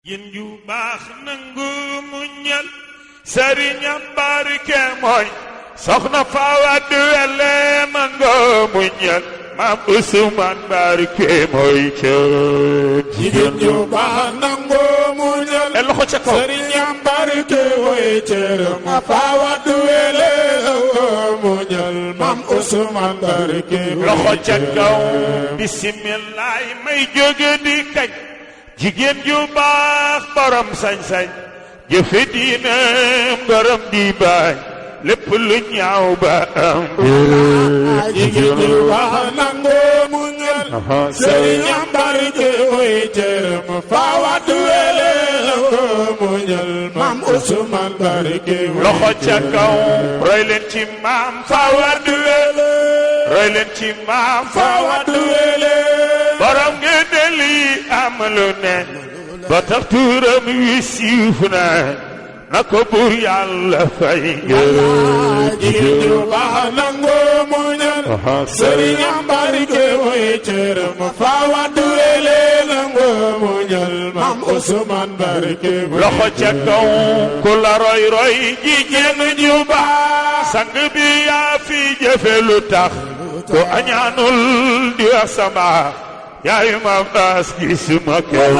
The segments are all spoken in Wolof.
yin yu baax nangu muñal sëriñam barke mooy soxna Fawad Wele nangu muñal maam Usmaan barke mooy cër jigéen yu baax nangu muñal loxo ca kaw sëriñam barke mooy cër maam Fawad Wele nangu muñal maam Usmaan barke loxo ca kaw bisimilaay may jóge di kañ jigéen ju baax borom sañ-sañ jëfe diina borom di bañ lépp lu ñaaw ba am jigéen ju baax nangu muñal sëriñam barke mooy cër maam Fawad Wele nangu muñal maam Usmaan barke loxo ca kaw roy leen ci maam Fawad Wele roy leen ci maam Fawad Wele borom ngeen deli amalu ne ba tax tuuram wi siif na ko buur yàlla fay jigéen ju baax nangu muñal sëriñam barke mooy cër maam Fawad Wele nangu muñal maam Usmaan barke loxo ca kaw ku la roy roy jigéen ju baax sang bi yaa fi jëfe lu tax ko añaanul di wax sama yaay ma baas gisuma kenn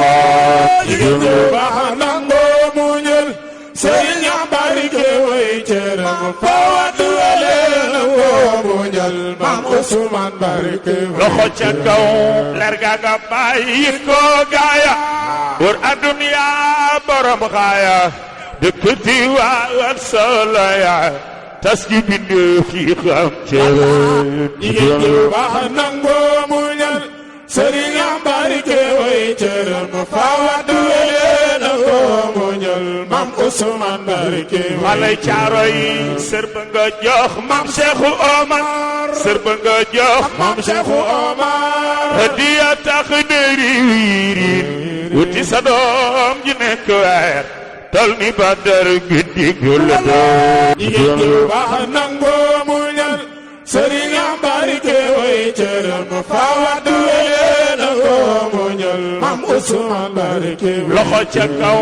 jigéen ju baax nangu muñal sëriñam barke mooy cër maam Fawad Wele nangu muñal maam Usmaan barke loxo ca kaw leer ga nga bàyyi ko gaaya pour adduna borom xaaya dëkk di waawal solo ya tas ki bindee fi xam cër jigéen ju baax nangu muñal sëriñam barke mooy cër maam Fawad Wele nangu muñal maam Usmaan barke xale caaro yi sër ba nga jox maam Seexu Omar sër ba nga jox maam Seexu Omar hadiya tax dëri wiiriin wuti sa doom ji nekk weer tol ni Badar guddi gula jigéen ju baax nangu muñal sëriñam barke mooy cër maam Fawad Wele nangu muñal maam Usmaan barke loxo ca kaw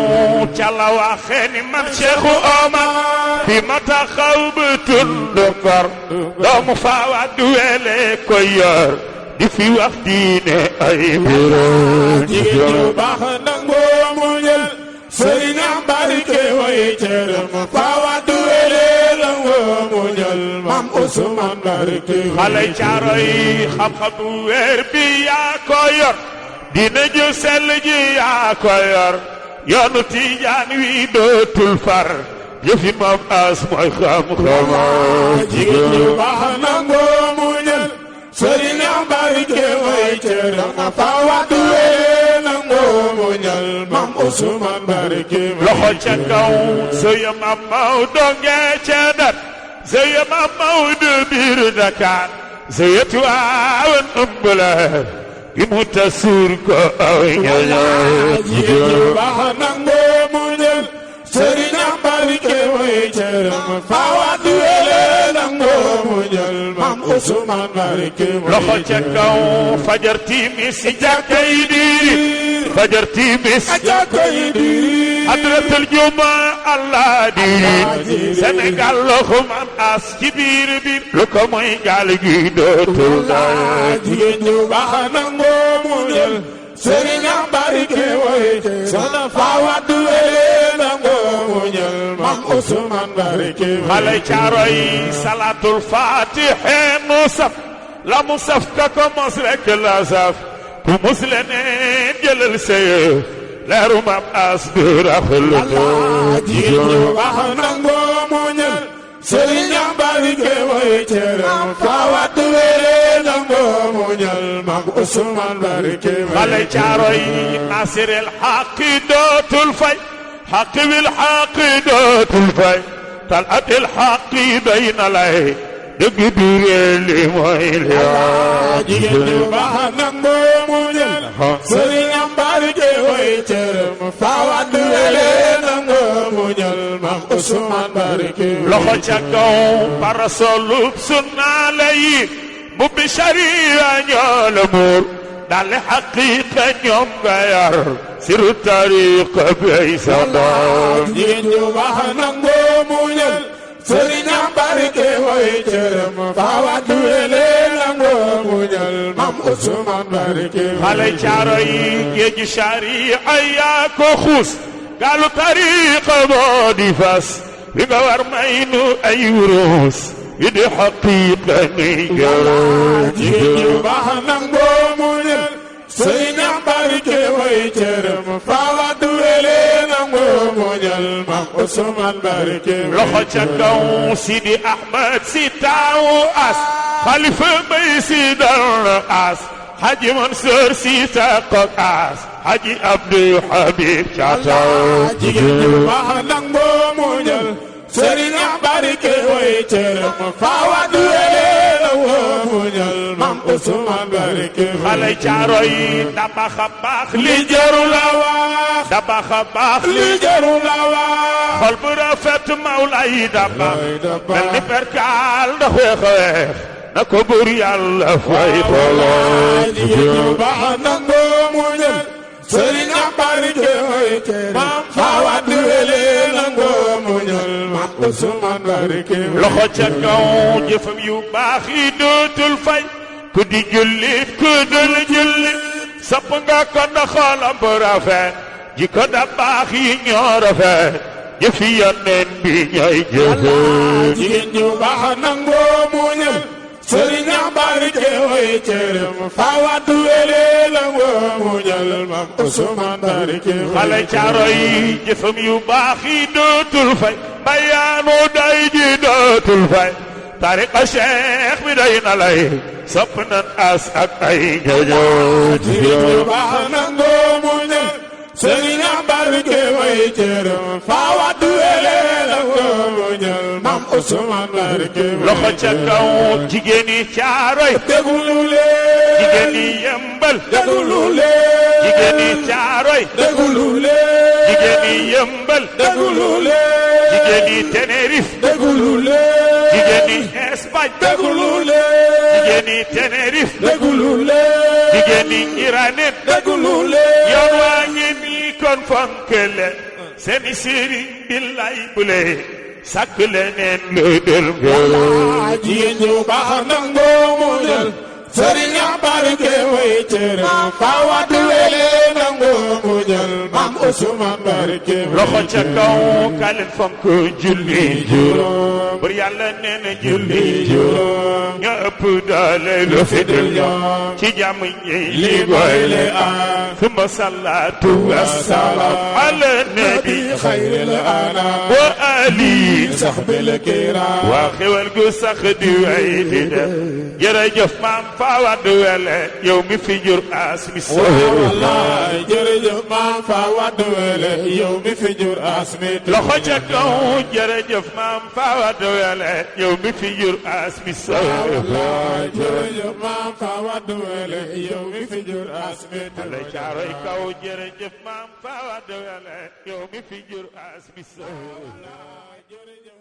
ca la waxee ni maam Seexu Omar fi ma taxaw ba tund Ngor doomu Fawad Wele ko yor di fi wax diine ay mbiram jigéen ju baax nangu muñal sëriñam barke mooy cër maam Fawad Wele nangu muñal maam Usmaan barke xale caaro yi xam-xam bu wér bi yaa ko yor dina ju sell ji yaa ko yor yoonu Tijaan wi dootul far jëfi maam as mooy xam-xam jigéen ju baax nangu muñal sëriñam barke mooy cër maam Fawad Wele nangu muñal maam Usmaan barke loxo ca kaw sëya maam Maodo ngee ca dat sëya maam Maodo biir Dakar sëya Tiwaawan ëmb la gi mu tasuur ko aw ñaña jigéen ju baax nangu muñal sëriñam barke mooy cër maam Fawad Wele nangu muñal maam Usmaan barke loxo ca kaw fajar timis si jàkka yi diiri fajar timis jàkkay diri adratul juma allah diiri Sénégal loxo man as ci biir lu ko mooy gaal gi dootul daay jigéen ju baax nangu muñal sëriñam barke mooy cër maam Fawad Wele nangu muñal maam Usmaan barke xale caaro yi salatul fatihe mu saf la mu saf ka ko mos rek la saf ku mus leneen jëlal seye leeru maam as du raxul jigéen ju baax nangu muñal sëriñam barke mooy cër maam Fawad Wele nangu muñal maam Usmaan barke xale caaro yi nasiril xaqi dootul fay xaqi wil xaqi dootul fay talatil xaqi day na lay dëgg biiree li mooy li jigéen ju baax nangu muñal sëriñam barke mooy cër maam Fawad Wele nangu muñal maam Usmaan barke loxo ca kaw parasolub sunna la yi mbubbi sharia ñoo la muur daal xaqiiqa ñoom nga yar siru tariqa bay sa doom jigéen ju baax nangoo muñal sëriñ barke way cërëm faawaat wele nangoo muñal mam Usmaan barke xale caaro yi géeju sharia yaa ko xuus gaalu tariqa moo di fas li nga war may nu ay wurus yi di xaqiiqa ni gërëm jigéen ju baax nangoo muñal sëriñ barke way cërëm faawaat wele nangoo muñal mam Usmaan barke loxo ca kaw Sidi Ahmed si taawu as xalifa bay si dal as Haji Mansour si taqok as Haji Abdou Habib Caataw jigéen ju baax nangoo muñal sëriñ barke way cërëm faawaat wele nangoo muñal mam Usmaan barke xale caaro yi dabax a baax li jaru la wax dabax a baax li jaru la wax xol bu rafet mawla yi dabax mel ni perkaal ndax weex a weex na ko buur yàlla fay xoolal jigéen ju baax nangoo muñal sëriñ barke way cërëm faawaat wele nangoo muñal mam Usmaan barke loxo ca kaw jëfam yu baax yi dootul fay ku di jullit ku dul jullit sopp nga ko na xoolam bu rafet ji ko da baax yi ñoo rafet jëfi yonent bi ñooy jëfe jigéen ju baax nangoo muñal sëriñ barke way cërëm faawaat wele nangoo muñal mam Usmaan barke xale caaro yi jëfam yu baax yi dootul fay bayaanu day ji dootul fay tariqa cheikh bi day na lay sopp nan as ak ay ñoñoo jigéen ju baax nangoo muñal sëriñ barke way cërëm faawaat wele nangoo muñal mam Usmaan barke loxo ca kaw jigéen yi caaroy déglu leen jigéen yi yëmbal déglu leen jigéen yi caaroy déglu leen jigéen yi yëmbal déglu leen jigéen yi Tenerife déglu leen jigéen yi Espagne déglu leen jigéen yi Tenerife déglu leen jigéen yi Iranet déglu leen yoon waa ngi nii kon fonk leen seeni sëriñ billaay bu leen sàkk leneen lu dul jigéen ju baax nangoo muñal sëriñ barke way cërëm faawaat wele nangoo muñal mam Usmaan barke loxo ca kaw kaleen fonk julli juróom bur yàlla nee na julli juróom ñoo ëpp doole lu fi dul ñoom ci jàmm ñi li boyle am summa salaatu wassalaam ala nabi xayril anam wa ali sahbil kiram waa xewal gu sax di way di def jërëjëf maam faawaat wele yow mi fi jur as mi wallaay jërëjëf maam faawaat wele yow mi fi jur as mi loxo ca kaw jërëjëf maam faawaat wele yow mi fi jur as mi wallaay jërëjëf maam faawaat wele yow mi fi jur as mi xale caaroy kaw jërëjëf maam faawaat wele yow mi fi jur as mi jërëjëf